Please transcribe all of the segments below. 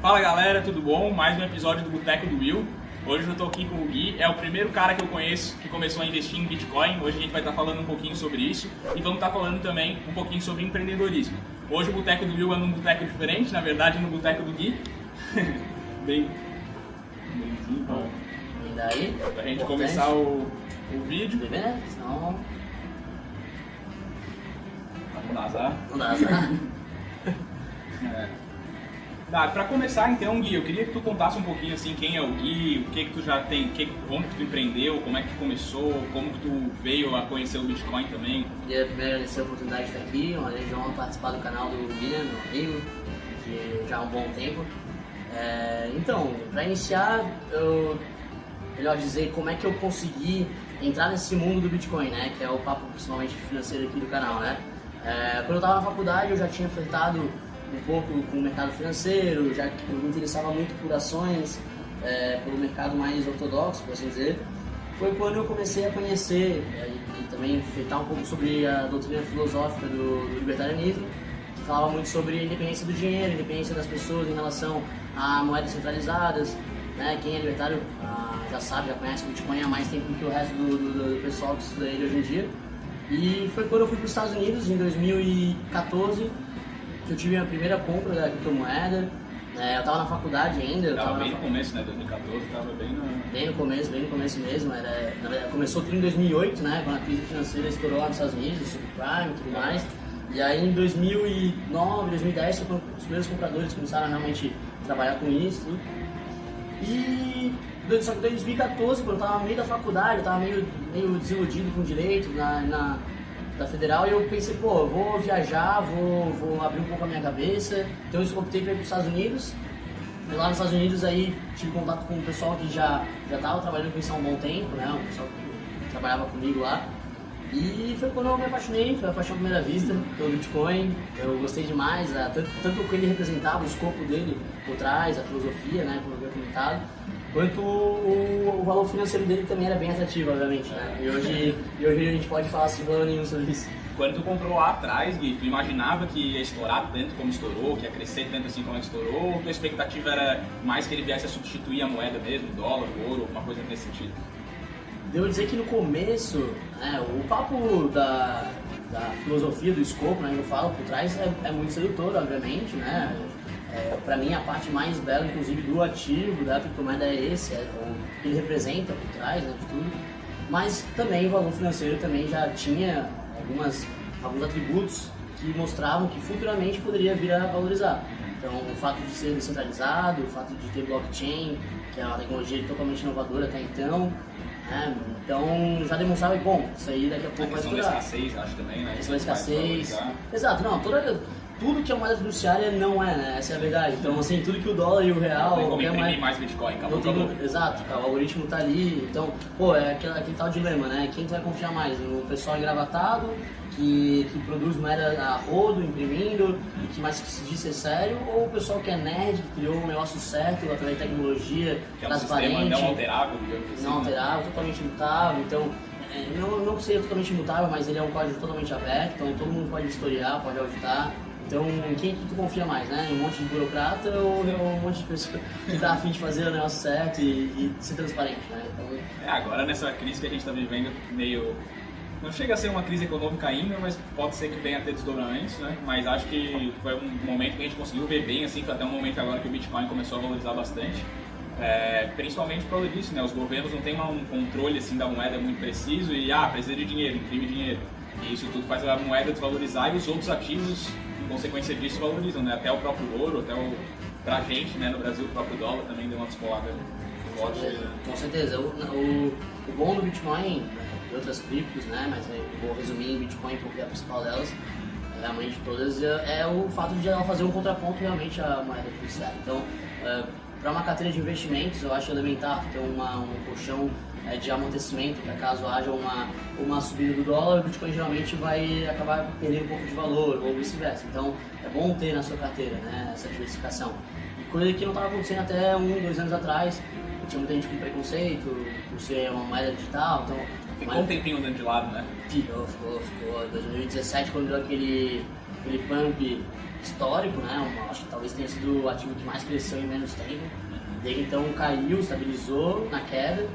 Fala galera, tudo bom? Mais um episódio do Boteco do Will. Hoje eu tô aqui com o Gui, é o primeiro cara que eu conheço que começou a investir em Bitcoin. Hoje a gente vai estar falando um pouquinho sobre isso e vamos estar falando também um pouquinho sobre empreendedorismo. Hoje o Boteco do Will é num boteco diferente, na verdade no Boteco do Gui. Bem-vindo. E daí? Pra gente começar o vídeo. Beleza? Senão Vamos lá, tá? não dá azar. Tá, pra começar então, Gui, eu queria que tu contasse um pouquinho assim quem é o Gui, o que tu já tem, onde que tu empreendeu, como é que tu começou, como que tu veio a conhecer o Bitcoin também. Queria primeiro agradecer a oportunidade de estar aqui, uma grande honra participar do canal do William, meu amigo, que já há um bom tempo. Então, para iniciar, melhor dizer como é que eu consegui entrar nesse mundo do Bitcoin, né? Que é o papo principalmente financeiro aqui do canal, né? Quando eu estava na faculdade, eu já tinha flertado um pouco com o mercado financeiro, já que eu me interessava muito por ações, pelo mercado mais ortodoxo, por assim dizer. Foi quando eu comecei a conhecer e também flertar um pouco sobre a doutrina filosófica do libertarianismo, que falava muito sobre a independência do dinheiro, a independência das pessoas em relação a moedas centralizadas. Né? Quem é libertário já sabe, já conhece o Bitcoin há mais tempo do que o resto do pessoal que estuda ele hoje em dia. E foi quando eu fui para os Estados Unidos, em 2014, que eu tive a primeira compra da criptomoeda. Eu estava na faculdade ainda. Tava bem no começo, né? 2014, tava bem no começo mesmo. Na verdade, começou tudo em 2008, né? Quando a crise financeira estourou lá nos Estados Unidos, o subprime e tudo mais. E aí em 2009, 2010, foi quando os primeiros compradores começaram a realmente trabalhar com isso. Só que em 2014, quando eu estava no meio da faculdade, eu estava meio desiludido com direito da Federal, e eu pensei, eu vou viajar, vou abrir um pouco a minha cabeça. Então eu optei para ir para os Estados Unidos. E lá nos Estados Unidos aí tive contato com o pessoal que já estava trabalhando com isso há um bom tempo, né? O pessoal que trabalhava comigo lá. E foi quando eu me apaixonei, foi a paixão à primeira vista pelo Bitcoin. Eu gostei demais, tanto o que ele representava, o escopo dele por trás, a filosofia, né, como eu havia comentado, quanto o valor financeiro dele também era bem atrativo, obviamente, né? E hoje a gente pode falar sem problema nenhum sobre isso. Quando tu comprou lá atrás, Gui, tu imaginava que ia estourar tanto como estourou, que ia crescer tanto assim como estourou, ou tua expectativa era mais que ele viesse a substituir a moeda mesmo, o dólar, o ouro, alguma coisa nesse sentido? Devo dizer que no começo, o papo da filosofia, do escopo, né, que eu falo por trás, é muito sedutor, obviamente, né? Para mim, a parte mais bela, inclusive, do ativo da criptomoeda é esse, o que ele representa por trás, né, de tudo. Mas também o valor financeiro também já tinha alguns atributos que mostravam que futuramente poderia vir a valorizar. Então, o fato de ser descentralizado, o fato de ter blockchain, que é uma tecnologia totalmente inovadora até então, então já demonstrava que, isso aí daqui a pouco vai estourar. A questão da escassez, acho também, né? A questão da escassez. Exato, não, tudo que é moeda fiduciária não é, né? Essa é a verdade. Então, assim, tudo que o dólar e o real... Não tem como imprimir mais Bitcoin, acabou. Exato, o algoritmo tá ali. Então, é aquele tal dilema, né? Quem tu vai confiar mais? No pessoal engravatado, que produz moeda a rodo, imprimindo, e que se diz ser sério, ou o pessoal que é nerd, que criou um negócio certo, através de tecnologia que transparente. É um sistema não alterável, digamos assim. Não alterável, totalmente imutável. Então, não que seja totalmente imutável, mas ele é um código totalmente aberto, então todo mundo pode historiar, pode auditar. Então, em quem que tu confia mais, né? Um monte de burocrata ou um monte de pessoa que tá a fim de fazer o negócio certo e ser transparente, né? Então... agora nessa crise que a gente está vivendo, meio... Não chega a ser uma crise econômica ainda, mas pode ser que venha a ter desdobramentos, né? Mas acho que foi um momento que a gente conseguiu ver bem, assim, foi até um momento agora que o Bitcoin começou a valorizar bastante. Principalmente por causa disso, né? Os governos não têm um controle, assim, da moeda muito preciso e, precisa de dinheiro, imprime dinheiro. E isso tudo faz a moeda desvalorizar e os outros ativos, em consequência disso, valorizam, né? Até o próprio ouro, pra gente, né, no Brasil, o próprio dólar também deu uma descolada forte. Com certeza. O bom do Bitcoin, e outras criptos, né, mas eu vou resumir em Bitcoin porque é a principal delas, a mãe de todas, é o fato de ela fazer um contraponto realmente à moeda fiduciária. Então, para uma carteira de investimentos, eu acho elementar ter um colchão de amortecimento, para caso haja uma subida do dólar, o Bitcoin geralmente vai acabar perdendo um pouco de valor, ou vice-versa. Então, é bom ter na sua carteira, né, essa diversificação. E coisa que não estava acontecendo até 2 anos atrás. Tinha muita gente com preconceito por ser uma moeda digital, então... Ficou um tempinho andando de lado, né? Ficou. 2017, quando deu aquele pump histórico, né? Acho que talvez tenha sido o ativo que mais cresceu em menos tempo. Desde então caiu, estabilizou na queda,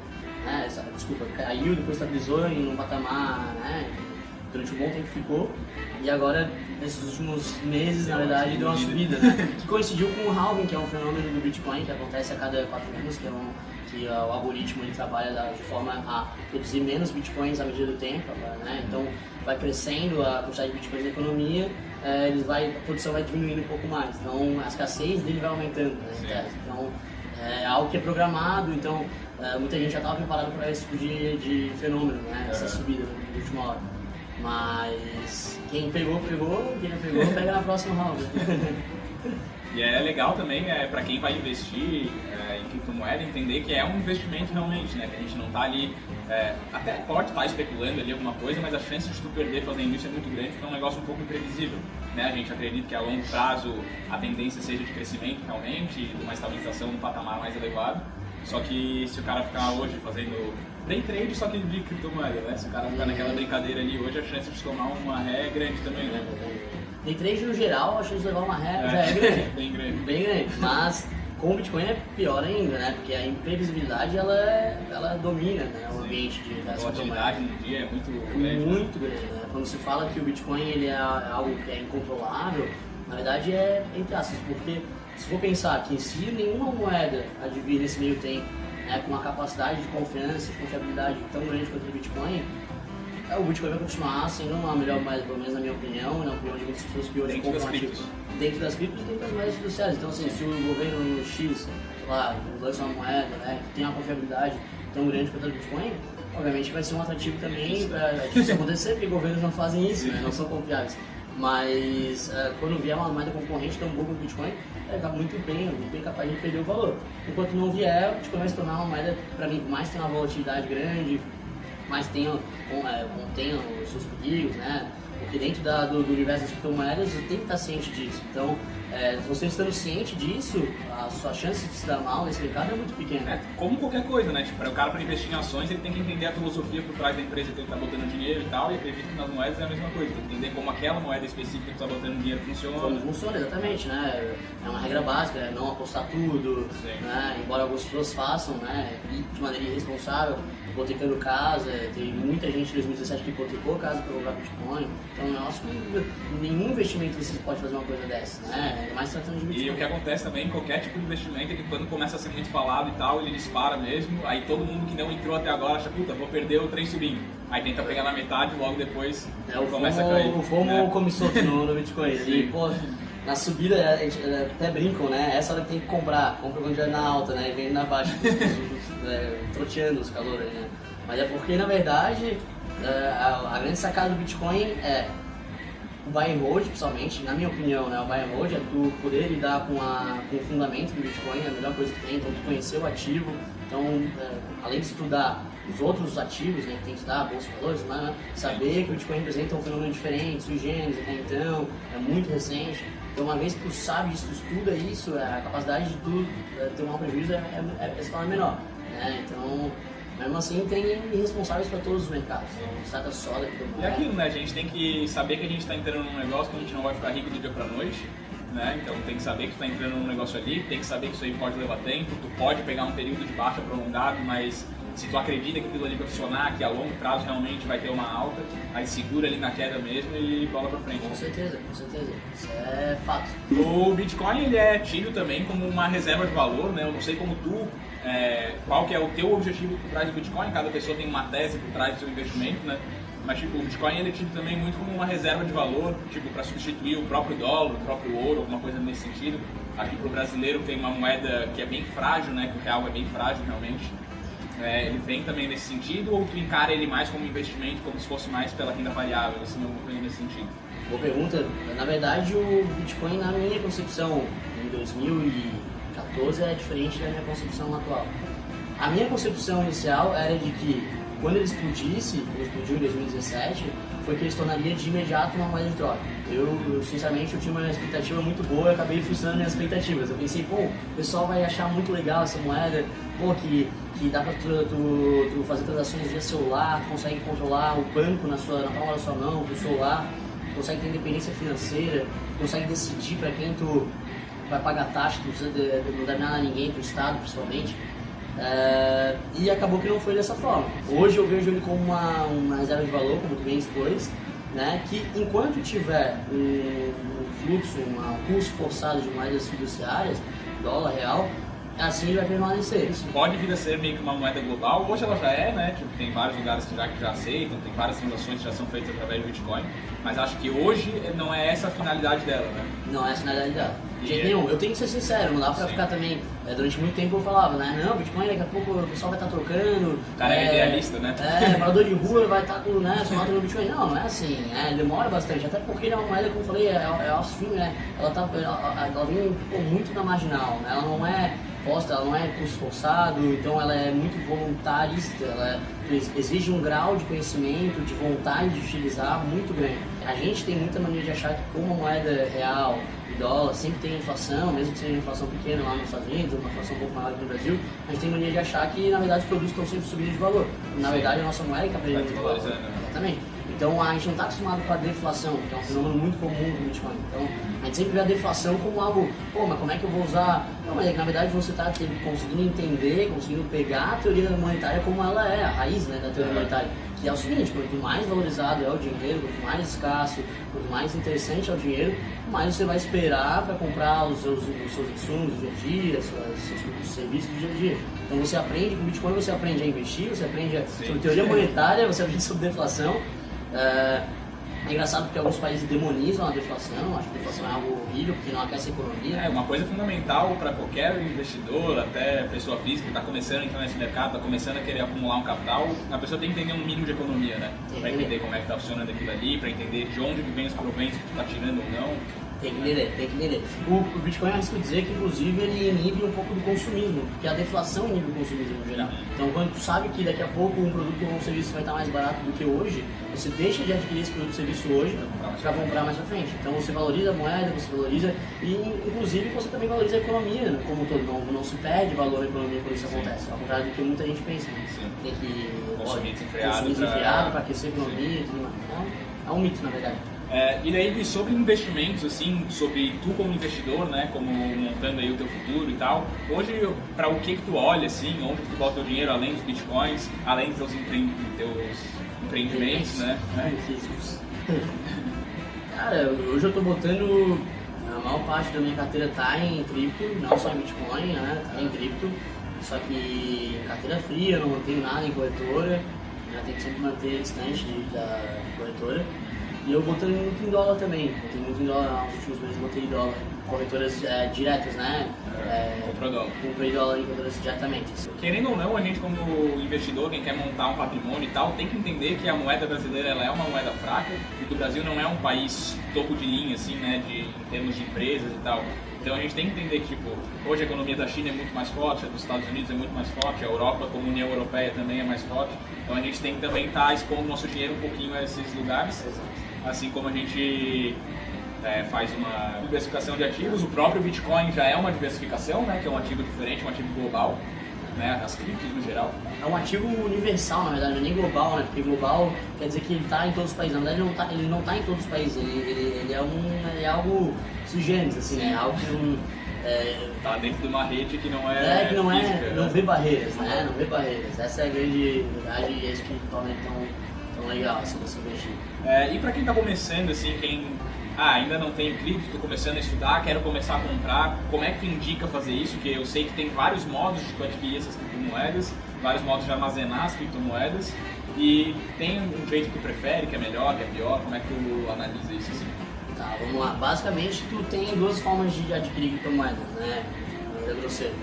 né? Desculpa, caiu, depois estabilizou em um patamar, né? Durante um bom tempo ficou, e agora, nesses últimos meses, na verdade, deu uma subida, né? Que coincidiu com o halving, que é um fenômeno do Bitcoin, que acontece a cada 4 anos, que o algoritmo ele trabalha de forma a produzir menos Bitcoins à medida do tempo, né? Então, vai crescendo a quantidade de Bitcoins na economia, a produção vai diminuindo um pouco mais, então a escassez dele vai aumentando, né? Então, é algo que é programado, então muita gente já estava preparada para esse tipo de fenômeno, né? Essa subida na última hora. Mas quem pegou, quem não pegou, pega na próxima round. E é legal também, para quem vai investir em criptomoeda, entender que é um investimento realmente, né? Que a gente não está ali, até pode estar especulando ali alguma coisa, mas a chance de tu perder fazendo isso é muito grande, porque é um negócio um pouco imprevisível, né? A gente acredita que a longo prazo a tendência seja de crescimento realmente, de uma estabilização no patamar mais elevado, só que se o cara ficar hoje fazendo day trade só que de criptomoeda, né? Se o cara ficar naquela brincadeira ali hoje, a chance de tomar uma ré é grande também, né? Day trade no geral, a chance de levar uma ré já é grande. Bem grande. Bem grande, mas com o Bitcoin é pior ainda, né? Porque a imprevisibilidade, ela domina, né? O ambiente A volatilidade no dia é muito grande. Muito grande, né? Quando se fala que o Bitcoin ele é algo que é incontrolável, na verdade é entre aspas, porque se for pensar que se nenhuma moeda advir nesse meio tempo, né, com uma capacidade de confiança, de confiabilidade tão grande quanto o Bitcoin vai continuar sendo uma melhor moeda, pelo menos na minha opinião, e na opinião de muitas pessoas que hoje compram ativos dentro das criptos e dentro das moedas fiduciárias. Então, assim, se o governo X, lá, lança uma moeda, né, que tem uma confiabilidade tão grande quanto o Bitcoin, obviamente vai ser um atrativo também para isso acontecer, porque governos não fazem isso, né, não são confiáveis. Mas quando vier uma moeda concorrente tão boa como o Bitcoin, está muito bem capaz de perder o valor. Enquanto não vier, o Bitcoin vai se tornar uma moeda, para mim, mais tem uma volatilidade grande, mais tenha os seus perigos, né? Porque dentro do universo das criptomoedas você tem que estar ciente disso. Então, você estando ciente disso, a sua chance de se dar mal nesse mercado é muito pequena. Como qualquer coisa, né? Tipo, o cara para investir em ações, ele tem que entender a filosofia por trás da empresa que ele está botando dinheiro e tal, e acredito que nas moedas é a mesma coisa. Tem que entender como aquela moeda específica que tu está botando dinheiro funciona. Como funciona, exatamente, né? É uma regra básica, né? Não apostar tudo, né? Embora algumas pessoas façam, né? De maneira irresponsável, hipotecando casa, tem muita gente em 2017 que hipotecou casa para comprar Bitcoin, então é um negócio que nenhum investimento você pode fazer uma coisa dessa, né? É mais tratando de Bitcoin. E o que acontece também em qualquer tipo de investimento é que quando começa a ser muito falado e tal, ele dispara mesmo, aí todo mundo que não entrou até agora acha, puta, vou perder o trem subindo. Aí tenta pegar na metade e logo depois começa a cair. O FOMO come solto no Bitcoin. E, pô, na subida, até brincam, né? Essa hora que tem que compra quando já é na alta, né? E vem na baixa, troteando os calores, né? Mas é porque, na verdade, a grande sacada do Bitcoin é o buy and hold, principalmente, na minha opinião, né? O buy and hold é tu poder lidar com o fundamento do Bitcoin, é a melhor coisa que tem, então tu conhecer o ativo, então, além de estudar os outros ativos, né, que tem que estudar, bolsa de valores, né, saber que o Bitcoin representa um fenômeno diferente, sui generis até então, é muito recente. Então, uma vez que tu sabe isso, tu estuda isso, a capacidade de tu ter um mau prejuízo se torna menor, né? Então, mesmo assim, tem irresponsáveis para todos os mercados, não se trata só daqui do E aquilo, né? A gente tem que saber que a gente está entrando num negócio que a gente não vai ficar rico do dia para noite, né? Então tem que saber que tu está entrando num negócio ali, tem que saber que isso aí pode levar tempo, tu pode pegar um período de baixa prolongado, mas se tu acredita que aquilo ali vai funcionar, que a longo prazo realmente vai ter uma alta, aí segura ali na queda mesmo e bola pra frente. Com certeza, isso é fato. O Bitcoin, ele é tido também como uma reserva de valor, né? Eu não sei como qual que é o teu objetivo por trás do Bitcoin, cada pessoa tem uma tese por trás do seu investimento, né? Mas tipo, o Bitcoin ele é tido também muito como uma reserva de valor, tipo, para substituir o próprio dólar, o próprio ouro, alguma coisa nesse sentido. Aqui pro brasileiro tem uma moeda que é bem frágil, né? Que o real é bem frágil realmente. Ele vem também nesse sentido, ou tu encara ele mais como investimento, como se fosse mais pela renda variável, assim, alguma coisa nesse sentido? Boa pergunta. Na verdade, o Bitcoin, na minha concepção, em 2014, é diferente da minha concepção atual. A minha concepção inicial era de que, quando ele explodiu em 2017, foi que ele se tornaria de imediato uma moeda de troca. Eu sinceramente, eu tinha uma expectativa muito boa e acabei frustrando minhas expectativas. Eu pensei, pô, o pessoal vai achar muito legal essa moeda, pô, que dá pra tu fazer transações via celular, tu consegue controlar o banco na palma da sua mão, do celular. consegue ter independência financeira, consegue decidir para quem tu vai pagar taxa, não precisa não dar nada a ninguém, pro Estado principalmente. E acabou que não foi dessa forma. Hoje eu vejo ele como uma reserva de valor, como tu bem expôs, né, que enquanto tiver um fluxo, um curso forçado de moedas fiduciárias, dólar, real, assim ele vai permanecer. Isso pode vir a ser meio que uma moeda global. Hoje ela já é, né? Tipo, tem vários lugares que já aceitam, tem várias transações que já são feitas através do Bitcoin. Mas acho que hoje não é essa a finalidade dela, né? Não é a finalidade dela. De jeito nenhum. Eu tenho que ser sincero, não dá pra ficar também... durante muito tempo eu falava, né? Não, Bitcoin daqui a pouco o pessoal vai estar trocando. O cara é idealista, né? Morador de rua vai estar tudo, né? Só no Bitcoin. Não é assim, demora bastante. Até porque é uma moeda, como eu falei, é off-stream, né? Ela vem muito na marginal, né? Ela não é posta, ela não é curso forçado, então ela é muito voluntarista, ela exige um grau de conhecimento, de vontade de utilizar muito grande. A gente tem muita mania de achar que como a moeda real e dólar sempre tem inflação, mesmo que seja uma inflação pequena lá nos Estados Unidos, ou uma inflação um pouco maior aqui no Brasil, a gente tem mania de achar que na verdade os produtos estão sempre subindo de valor. Na verdade a nossa moeda é que aprende de valor. Exatamente. Então a gente não está acostumado com a deflação, que é um fenômeno muito comum no Bitcoin. Então a gente sempre vê a deflação como algo, mas como é que eu vou usar? Não, mas é que na verdade você está conseguindo entender, conseguindo pegar a teoria monetária como ela é, a raiz, né, da teoria monetária. Que é o seguinte, quanto mais valorizado é o dinheiro, quanto mais escasso, quanto mais interessante é o dinheiro, mais você vai esperar para comprar os seus insumos do dia a dia, seus serviços do dia a dia. Então você aprende com o Bitcoin, você aprende a investir, você aprende sobre teoria monetária, você aprende sobre deflação. É engraçado porque alguns países demonizam a deflação, acham que a deflação é algo horrível, porque não aquece a economia. É uma coisa fundamental para qualquer investidor, até pessoa física que está começando a entrar nesse mercado, está começando a querer acumular um capital, a pessoa tem que entender um mínimo de economia, né? Para entender como é que está funcionando aquilo ali, para entender de onde vem os proventos que tu está tirando ou não. Tem que entender. O Bitcoin, eu arrisco dizer que, inclusive, ele inibe um pouco do consumismo, porque a deflação inibe o consumismo no geral. Então, quando tu sabe que daqui a pouco um produto ou um serviço vai estar mais barato do que hoje, você deixa de adquirir esse produto ou serviço hoje para comprar mais pra frente. Então, você valoriza a moeda, você valoriza e, inclusive, você também valoriza a economia, né? Como um todo. Não se perde valor na economia quando isso acontece, ao contrário do que muita gente pensa. Né? Tem que consumir desenfreado para aquecer a economia e tudo mais. Então, é um mito, na verdade. E daí sobre investimentos, assim, sobre tu como investidor, né, como montando aí o teu futuro e tal, hoje para o que tu olha, assim, onde tu bota o teu dinheiro, além dos bitcoins, além dos teus empreendimentos, né? Físicos. Cara, hoje eu tô botando, a maior parte da minha carteira tá em cripto, não só em bitcoin, né, tá em cripto, só que carteira fria, não mantenho nada em corretora, já tem que sempre manter distante da corretora. E eu botei muito em dólar também, botei muito em dólar nos últimos meses, botei em dólar, corretoras diretas, né? Comprou dólar. Comprei dólar em corretoras diretamente. Querendo ou não, a gente como investidor, quem quer montar um patrimônio e tal, tem que entender que a moeda brasileira ela é uma moeda fraca e que o Brasil não é um país topo de linha, assim, né, em termos de empresas e tal. Então a gente tem que entender que, tipo, hoje a economia da China é muito mais forte, a dos Estados Unidos é muito mais forte, a Europa como União Europeia também é mais forte. Então a gente tem que também estar expondo nosso dinheiro um pouquinho a esses lugares. Assim como a gente faz uma diversificação de ativos, o próprio Bitcoin já é uma diversificação, né, que é um ativo diferente, um ativo global, né, as criptos no geral. É um ativo universal, na verdade, não é nem global, né, porque global quer dizer que ele está em todos os países. Na verdade, ele não tá em todos os países, ele é algo sui generis, assim, né, algo que tá dentro de uma rede que não é física, não vê barreiras, né, não vê barreiras. Essa é a grande verdade e é isso que torna tão legal, assim, você investir. E para quem está começando, assim, quem ainda não tem cripto, estou começando a estudar, quero começar a comprar, como é que tu indica fazer isso? Porque eu sei que tem vários modos de tu adquirir essas criptomoedas, vários modos de armazenar as criptomoedas, e tem um jeito que tu prefere, que é melhor, que é pior, como é que tu analisa isso assim? Tá, vamos lá. Basicamente, tu tem duas formas de adquirir criptomoedas, né? É grosseiro.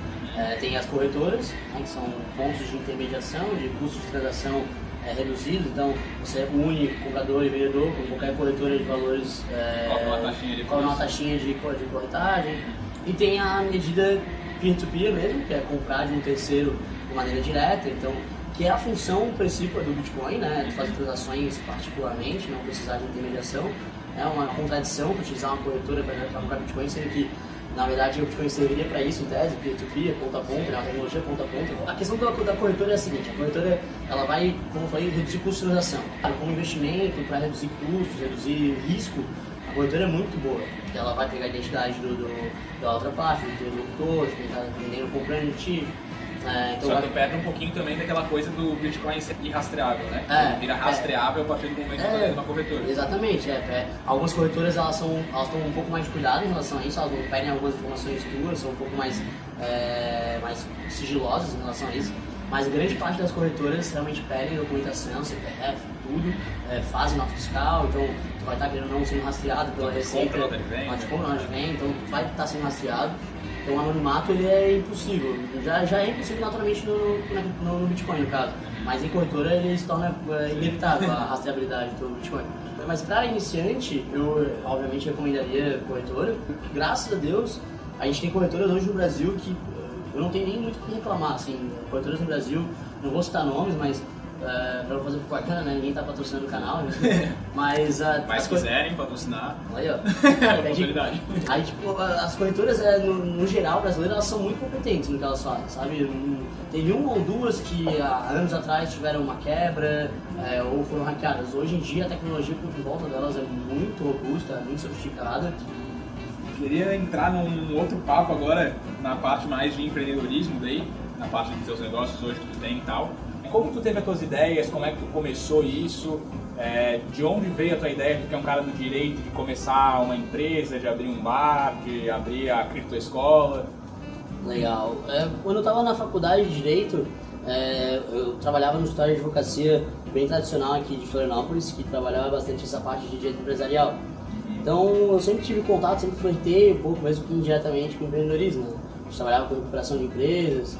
Tem as corretoras, né, que são pontos de intermediação, de custos de transação reduzidos, então você une comprador e vendedor com qualquer corretora de valores, cobra uma taxinha de corretagem, e tem a medida peer-to-peer mesmo, que é comprar de um terceiro de maneira direta, então, que é a função principal do Bitcoin, né, de fazer transações particularmente, não precisar de intermediação. É uma contradição utilizar uma corretora para comprar Bitcoin, sendo que Na verdade, o Bitcoin serviria para isso, em tese, peer-to-peer, ponta a ponta, né? A tecnologia ponta a ponta. A questão da corretora é a seguinte, a corretora ela vai, como eu falei, reduzir custo de transação. Como investimento, para reduzir custos, reduzir risco, a corretora é muito boa. Porque ela vai pegar a identidade da outra parte, do interlocutor, de quem está vendendo, comprando de ti. Então só que perde um pouquinho também daquela coisa do Bitcoin ser irrastreável, né? Vira rastreável a partir do momento que você está uma corretora. Exatamente, algumas corretoras elas tomam um pouco mais de cuidado em relação a isso, elas não pedem algumas informações tuas, são um pouco mais sigilosas em relação a isso, mas grande parte das corretoras realmente pedem documentação, CPF, tudo, fazem nota fiscal, então tu vai estar querendo não sendo rastreado pela Receita, nota de venda, então tu vai estar sendo rastreado. Então o anonimato ele é impossível, já é impossível naturalmente no Bitcoin no caso, mas em corretora ele se torna inevitável a rastreabilidade do Bitcoin. Mas para iniciante, eu obviamente recomendaria corretora. Graças a Deus, a gente tem corretoras hoje no Brasil que eu não tenho nem muito o que reclamar, assim, corretoras no Brasil, não vou citar nomes, mas para não fazer propaganda, né? Ninguém tá patrocinando o canal, né? Mas se quiserem patrocinar, aí, ó. É oportunidade. Aí, tipo, as corretoras, no geral, brasileiras, elas são muito competentes no que elas fazem, sabe? Teve uma ou duas que há anos atrás tiveram uma quebra ou foram hackeadas. Hoje em dia, a tecnologia por volta delas é muito robusta, é muito sofisticada. Queria entrar num outro papo agora, na parte mais de empreendedorismo daí, na parte dos seus negócios hoje que tu tem e tal. Como tu teve as tuas ideias, como é que tu começou isso, de onde veio a tua ideia, tu que é um cara do direito, de começar uma empresa, de abrir um bar, de abrir a criptoescola? Legal. Quando eu estava na faculdade de Direito, eu trabalhava no escritório de advocacia bem tradicional aqui de Florianópolis, que trabalhava bastante essa parte de direito empresarial. Então eu sempre tive contato, sempre flertei um pouco, mesmo que indiretamente, com empreendedorismo. A gente trabalhava com recuperação de empresas,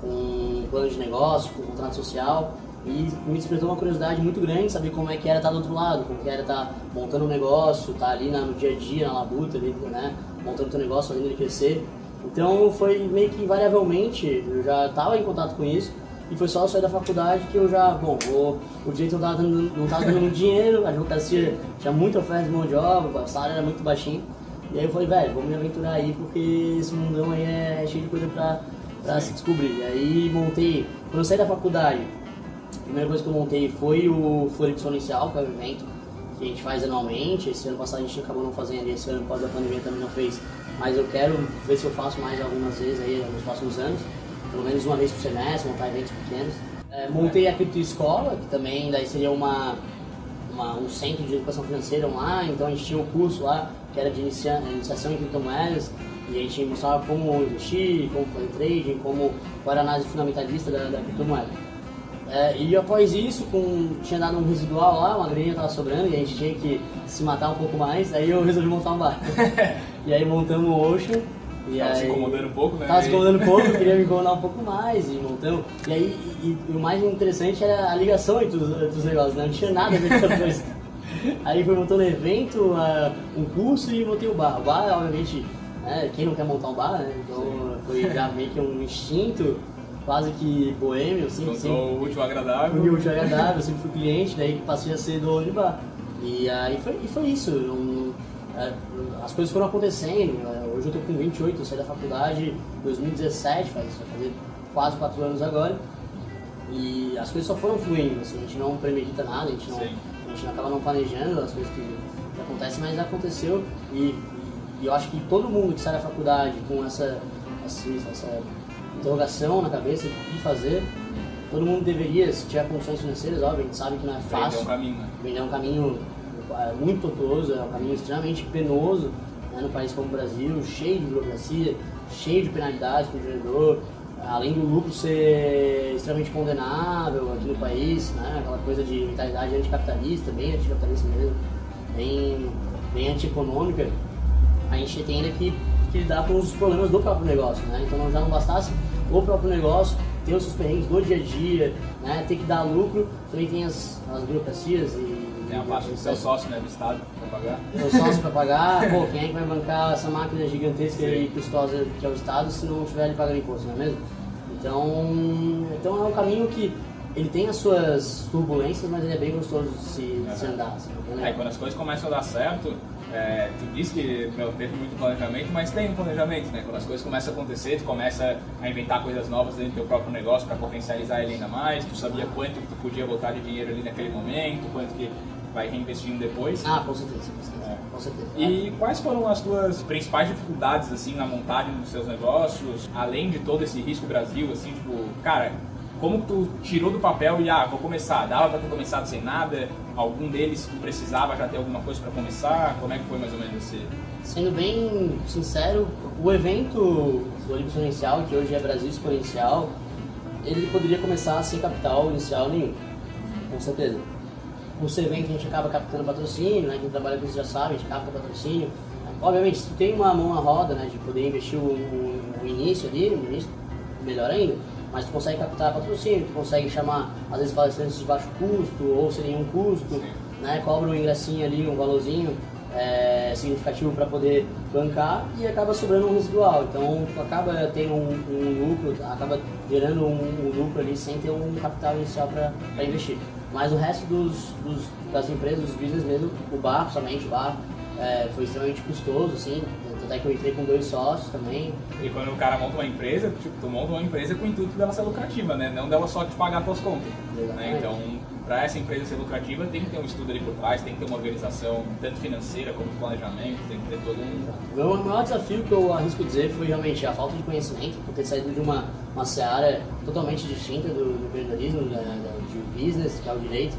com plano de negócio, com contrato social, e me despertou uma curiosidade muito grande saber como é que era estar do outro lado, como que era estar montando um negócio, estar ali no dia a dia, na labuta, ali, né, montando teu negócio, fazendo ele crescer. Então foi meio que invariavelmente, eu já estava em contato com isso, e foi só eu sair da faculdade que eu já, o direito não estava dando muito dinheiro, a advocacia tinha muita oferta de mão de obra, o salário era muito baixinho, e aí eu falei, velho, vamos me aventurar aí, porque esse mundão aí é cheio de coisa pra se descobrir. E aí montei, quando eu saí da faculdade, a primeira coisa que eu montei foi o Floripa Exponencial, que é um evento que a gente faz anualmente. Esse ano passado a gente acabou não fazendo, esse ano após a pandemia também não fez, mas eu quero ver se eu faço mais algumas vezes aí nos próximos anos, pelo menos uma vez por semestre, montar eventos pequenos. Montei a Criptoescola, que também daí seria um centro de educação financeira online, então a gente tinha um curso lá que era de iniciação em criptomoedas, e a gente mostrava como investir, como fazer trading, qual era a análise fundamentalista da criptomoeda. E após isso, tinha dado um residual lá, uma graninha estava sobrando e a gente tinha que se matar um pouco mais, aí eu resolvi montar um bar. E aí montamos o Ocean. Tava se incomodando um pouco, né? Tava se incomodando um pouco, eu queria me incomodar um pouco mais, e montamos. E aí, o mais interessante era a ligação entre os negócios, né? Não tinha nada a ver com outra coisa. Aí foi montando evento, um curso e montei o bar. O bar, obviamente, quem não quer montar um bar, né? Então foi já meio que um instinto, quase que boêmio, assim. Encontrou o útil agradável. O útil agradável, eu sempre fui cliente, daí passei a ser dono de bar. E aí foi isso. As coisas foram acontecendo. Hoje eu tô com 28, eu saí da faculdade em 2017, vai fazer quase 4 anos agora. E as coisas só foram fluindo, assim, a gente não premedita nada, a gente acaba não planejando as coisas que acontecem, mas aconteceu. E eu acho que todo mundo que sai da faculdade com essa interrogação na cabeça de fazer, todo mundo deveria, se tiver condições financeiras, óbvio, a gente sabe que não é fácil. Vender um caminho muito tortuoso, é um caminho extremamente penoso, né, no país como o Brasil, cheio de burocracia, cheio de penalidades para o empreendedor, além do lucro ser extremamente condenável aqui no país, né, aquela coisa de mentalidade anticapitalista, bem anticapitalista mesmo, bem antieconômica, a gente tem ainda que lidar com os problemas do próprio negócio, né? Então já não bastasse o próprio negócio ter os seus perrengues do dia a dia, né, ter que dar lucro, também tem as burocracias e tem a parte do seu sócio, né, do Estado para pagar. O sócio para pagar, quem é que vai bancar essa máquina gigantesca e custosa que é o Estado se não tiver ele pagando imposto, não é mesmo? Então é um caminho que ele tem as suas turbulências, mas ele é bem gostoso de se andar. Assim, quando as coisas começam a dar certo, Tu disse que teve muito planejamento, mas tem um planejamento, né? Quando as coisas começam a acontecer, tu começa a inventar coisas novas dentro do teu próprio negócio para potencializar ele ainda mais, tu sabia quanto que tu podia botar de dinheiro ali naquele momento, quanto que vai reinvestindo depois. Com certeza, com certeza. E quais foram as tuas principais dificuldades, assim, na montagem dos seus negócios, além de todo esse risco Brasil, assim, tipo, cara, como tu tirou do papel e, vou começar, dava pra ter começado sem nada? Algum deles tu precisava já ter alguma coisa pra começar? Como é que foi mais ou menos esse... Sendo bem sincero, o evento Floripa Exponencial, que hoje é Brasil Exponencial, ele poderia começar sem capital inicial nenhum, com certeza. Por ser evento, a gente acaba captando patrocínio, né? Quem trabalha com isso já sabe, a gente capta patrocínio. Obviamente, se tu tem uma mão na roda, né, de poder investir o início ali, no início, melhor ainda. Mas tu consegue captar patrocínio, tu consegue chamar, às vezes, palestrantes de baixo custo ou sem nenhum custo, né? Cobra um ingressinho ali, um valorzinho significativo para poder bancar e acaba sobrando um residual. Então, tu acaba tendo um lucro, acaba gerando um lucro ali sem ter um capital inicial para investir. Mas o resto das empresas, dos business mesmo, o bar, somente o bar, foi extremamente custoso, assim, tanto é que eu entrei com 2 sócios também. E quando o cara monta uma empresa, tipo, tu monta uma empresa com o intuito dela ser lucrativa, né? Não dela só te pagar tuas contas. Né? Então, para essa empresa ser lucrativa, tem que ter um estudo ali por trás, tem que ter uma organização, tanto financeira como de planejamento, tem que ter todo um... O maior desafio que eu arrisco dizer foi realmente a falta de conhecimento, por ter saído de uma seara totalmente distinta do empreendedorismo, de business, que é o direito.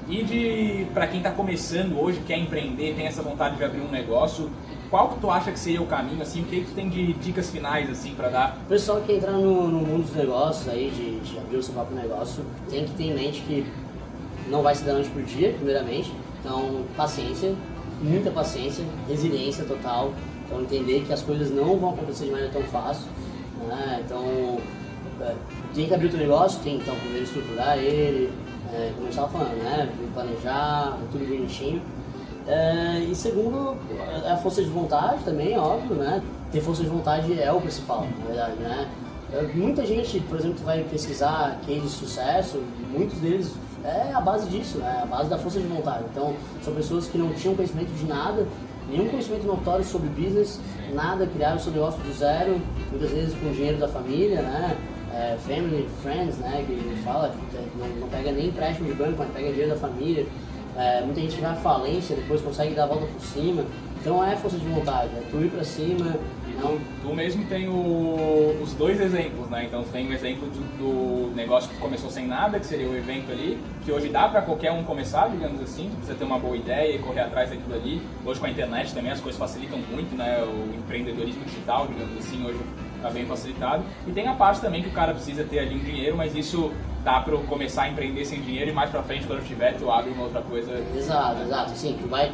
E para quem está começando hoje, quer empreender, tem essa vontade de abrir um negócio, qual que tu acha que seria o caminho, assim, o que tu tem de dicas finais, assim, para dar? O pessoal que quer entrar no mundo dos negócios, aí, de abrir o seu próprio negócio, tem que ter em mente que não vai se dar noite por dia, primeiramente. Então, paciência, muita paciência, resiliência total. Então, entender que as coisas não vão acontecer de maneira tão fácil, né? Então, tem que abrir o teu negócio, tem então primeiro estruturar ele, como eu estava falando, né? Planejar, tudo bonitinho. E segundo, a força de vontade também, óbvio, né? Ter força de vontade é o principal, na verdade, né? Muita gente, por exemplo, que vai pesquisar cases de sucesso, muitos deles é a base disso, né? A base da força de vontade. Então, são pessoas que não tinham conhecimento de nada, nenhum conhecimento notório sobre business, nada, criaram o seu negócio do zero, muitas vezes com o dinheiro da família, né? Family, friends, né? Que fala, não pega nem empréstimo de banco, mas pega dinheiro da família. Muita gente vai à falência, depois consegue dar a volta por cima. Então é força de vontade, é tu ir pra cima. Tu mesmo tem os 2 exemplos, né? Então tu tem o exemplo do negócio que começou sem nada, que seria o evento ali, que hoje dá para qualquer um começar, digamos assim, tu precisa ter uma boa ideia e correr atrás daquilo ali. Hoje com a internet também as coisas facilitam muito, né? O empreendedorismo digital, digamos assim, hoje está bem facilitado. E tem a parte também que o cara precisa ter ali um dinheiro, mas isso dá para começar a empreender sem dinheiro e mais pra frente, quando tiver, tu abre uma outra coisa. Exato. Sim, tu vai...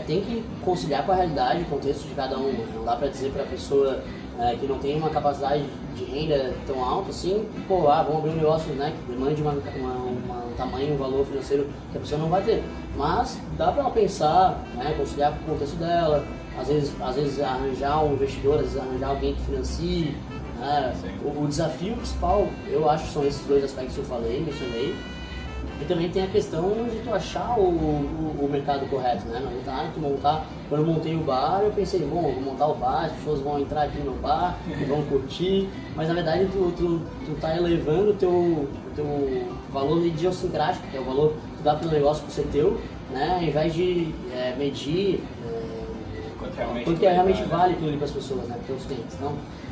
tem que conciliar com a realidade, o contexto de cada um. Não dá pra dizer pra pessoa que não tem uma capacidade de renda tão alta assim, vamos abrir um negócio, né, que demande um tamanho, um valor financeiro que a pessoa não vai ter. Mas dá pra ela pensar, né, conciliar com o contexto dela, às vezes arranjar um investidor, às vezes arranjar alguém que financie. O desafio principal, eu acho, são esses 2 aspectos que eu mencionei. E também tem a questão de tu achar o mercado correto, né? Quando eu montei o bar, eu pensei, vou montar o bar, as pessoas vão entrar aqui no meu bar e vão curtir, mas na verdade tu tá elevando o teu valor idiosincrático, que é o valor que tu dá pro negócio por ser teu, né? Ao invés de medir quanto realmente vale aquilo ali para as pessoas, né? Para os teus clientes.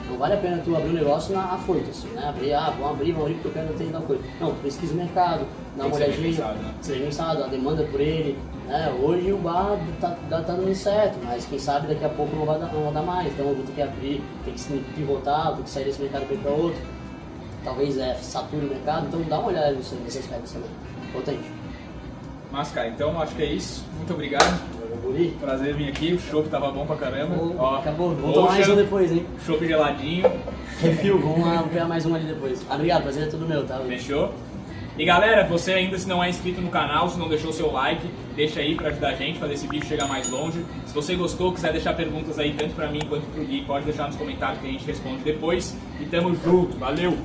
Não vale a pena tu abrir um negócio afoito, assim, né? Vamos abrir porque eu quero ter tal coisa. Não, tu pesquisa o mercado, dá uma olhadinha, seja pensado, a demanda por ele, né? Hoje o bar tá dando certo, mas quem sabe daqui a pouco não vai dar mais, então eu vou ter que abrir, tem que se pivotar, tem que sair desse mercado para ir para outro, talvez sature o mercado, então dá uma olhada nesse aspecto também, importante. Mas, cara, então acho que é isso, muito obrigado. Prazer vir aqui, o chopp tava bom pra caramba. Acabou, vamos tomar mais um depois, hein? Chopp geladinho. Refil, vamos pegar mais um ali depois. Obrigado, prazer é tudo meu, tá? Fechou? E galera, você ainda se não é inscrito no canal, se não deixou seu like, deixa aí pra ajudar a gente a fazer esse vídeo chegar mais longe. Se você gostou, quiser deixar perguntas aí tanto pra mim quanto pro Gui, pode deixar nos comentários que a gente responde depois. E tamo junto, valeu!